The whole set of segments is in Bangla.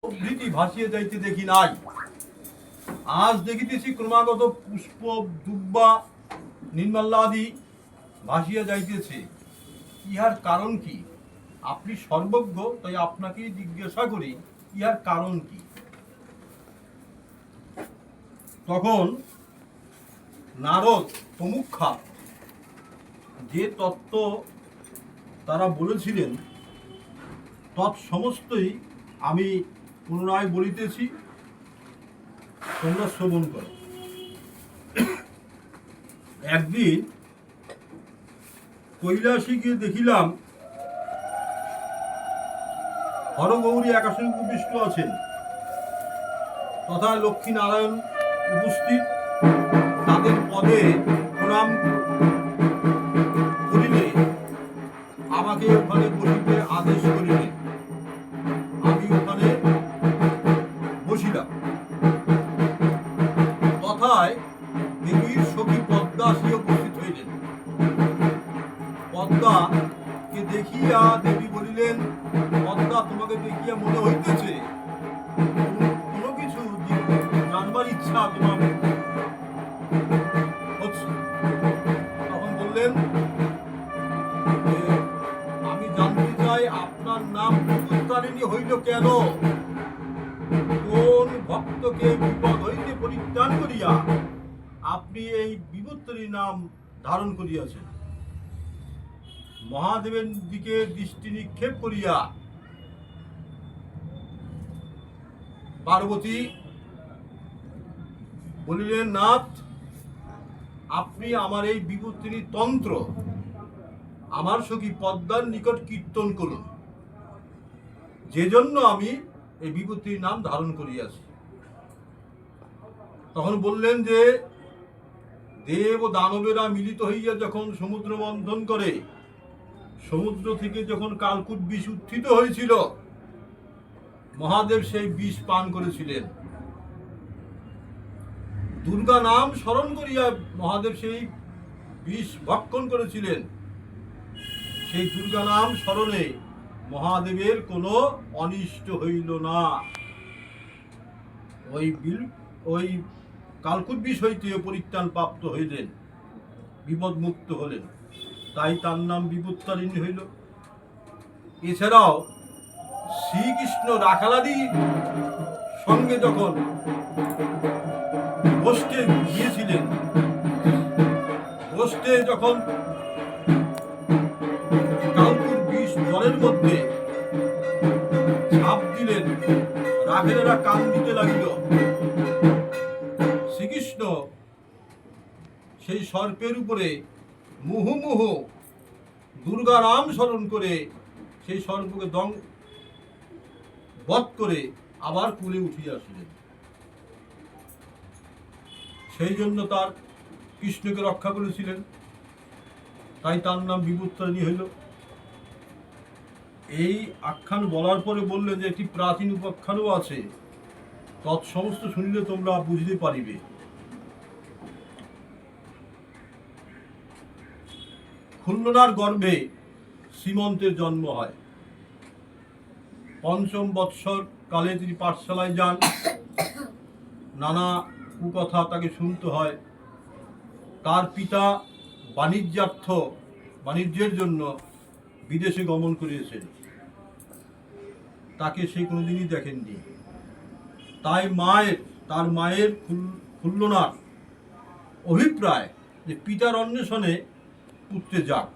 প্রভৃতি ভাসিয়ে যাইতে দেখি নাই, আজ দেখিতেছি ক্রমাগত পুষ্প দুব্বা নির্মাল্লাদি ভাসিয়া যাইতেছে। ইহার কারণ কি? আপনি সর্বজ্ঞ, তাই আপনাকেই জিজ্ঞাসা করি, ইহার কারণ কি? তখন নারদ প্রমুখা যে তত্ত্ব তারা বলেছিলেন তৎসমস্তই আমি পুনরায় বলিতেছি, তোমরা শ্রবণ করো। একদিন কৈলাসে গিয়ে দেখিলাম হরগৌরী একাশনে উপবিষ্ট আছেন, তথা লক্ষ্মী নারায়ণ উপস্থিত। তাদের পদে প্রণাম করিলে আমাকে ওখানে বসিতে আদেশ করিলেন। আমি ওখানে বসিলাম। তথায় দেবীর সখী পদ্মা আসিয়া উপস্থিত হইলেন। পদ্মাকে দেখিয়া দেবী বলিলেন, পদ্মা, তোমাকে দেখিয়া মনে হইতেছে কোনো কিছু জানবার ইচ্ছা তোমার হচ্ছে। তখন বললেন, আমি জানতে চাই আপনার নাম বিপত্তারিণী হইল কেন? কোন ভক্তকে বিপদ হইতে পরিত্রাণ করিয়া আপনি এই বিপত্তারিণী নাম ধারণ করিয়াছেন? মহাদেবের দিকে দৃষ্টি নিক্ষেপ করিয়া পার্বতী বলিলেন, নাথ, আপনি আমার এই বিপত্তিনী তন্ত্র আমার সখী পদ্মার নিকট কীর্তন করুন, যে জন্য আমি এই বিপত্তির নাম ধারণ করিয়াছি। তখন বললেন যে দেব ও দানবেরা মিলিত হইয়া যখন সমুদ্র মন্থন করে, সমুদ্র থেকে যখন কালকূট বিষ উত্থিত হয়েছিল, মহাদেব সেই বিষ পান করেছিলেন। দুর্গা নাম স্মরণ করিয়া মহাদেব সেই বিষ ভক্ষণ করেছিলেন। সেই দুর্গা নাম স্মরণে মহাদেবের কোনো অনিষ্ট হইল না। ওই কালকূট বিষ হইতে পরিত্রাণ প্রাপ্ত হইলেন, বিপদ মুক্ত হলেন, তাই তার নাম বিপত্তারিণী হইল। এছাড়াও শ্রীকৃষ্ণ রাখালাদির সঙ্গে যখন গোষ্ঠে গিয়েছিলেন, গোষ্ঠে যখন কালকুর বিষ জলের মধ্যে ঝাঁপ দিলেন, রাখালেরা কান দিতে লাগিল। শ্রীকৃষ্ণ সেই সর্পের উপরে মুহুর্মুহু দুর্গা নাম স্মরণ করে সেই সর্পকে বধ করে আবার কুলে উঠিয়ে আসলেন। সেই জন্য তার কৃষ্ণকে রক্ষা করেছিলেন, তাই তার নাম বিপত্তারিণী হইল। এই আখ্যান বলার পরে বললেন যে একটি প্রাচীন উপাখ্যানও আছে, তৎসমস্ত শুনিলে তোমরা বুঝতে পারিবে। খুল্লনার গর্ভে শ্রীমন্তের জন্ম হয়। পঞ্চম বৎসর কালে তিনি পাঠশালায় যান। নানা কুকথা তাকে শুনতে হয়। তার পিতা বাণিজ্যের জন্য বিদেশে গমন করিয়েছেন, তাকে সে কোনোদিনই দেখেননি। তাই তার মায়ের খুল্লনার অভিপ্রায় যে পিতার অন্বেষণে পুত্রে যাক।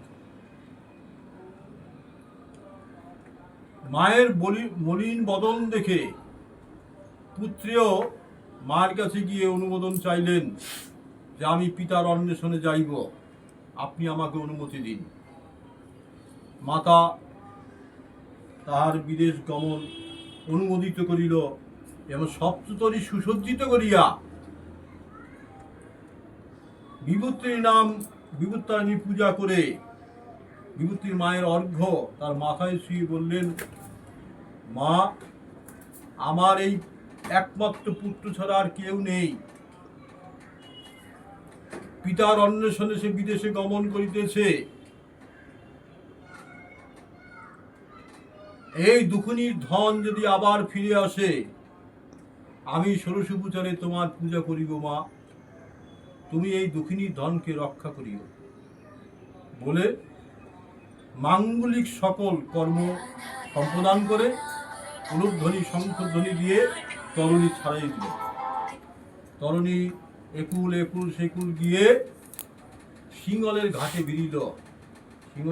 মায়ের মলিন বদন দেখে পুত্রেও মায়ের কাছে গিয়ে অনুমোদন চাইলেন যে আমি পিতার অন্বেষণে যাইব, আপনি আমাকে অনুমতি দিন। মাতা তাহার বিদেশ গমন অনুমোদিত করিল এবং সপ্ততরী সুসজ্জিত করিয়া বিপত্তারিণী পূজা করে বিভূতির মায়ের অর্ঘ্য তার মাথায় শুয়ে বললেন, মা, আমার এই একমাত্র পুত্র ছাড়া আর কেউ নেই। পিতার অন্বেষণে সে বিদেশে গমন করিতেছে। এই দুখুনির ধন যদি আবার ফিরে আসে, আমি ষোড়শোপচারে তোমার পূজা করিব মা, তুমি এই দুখিনীর ধনকে রক্ষা করিও বলে মাঙ্গলিক সকল কর্ম সম্পাদন করে উলুধ্বনি শঙ্খধ্বনি দিয়ে তরণী ছাড়াই দিল। তরণী একুল একুল সেকুল গিয়ে সিঙ্গলের ঘাটে বেরিল।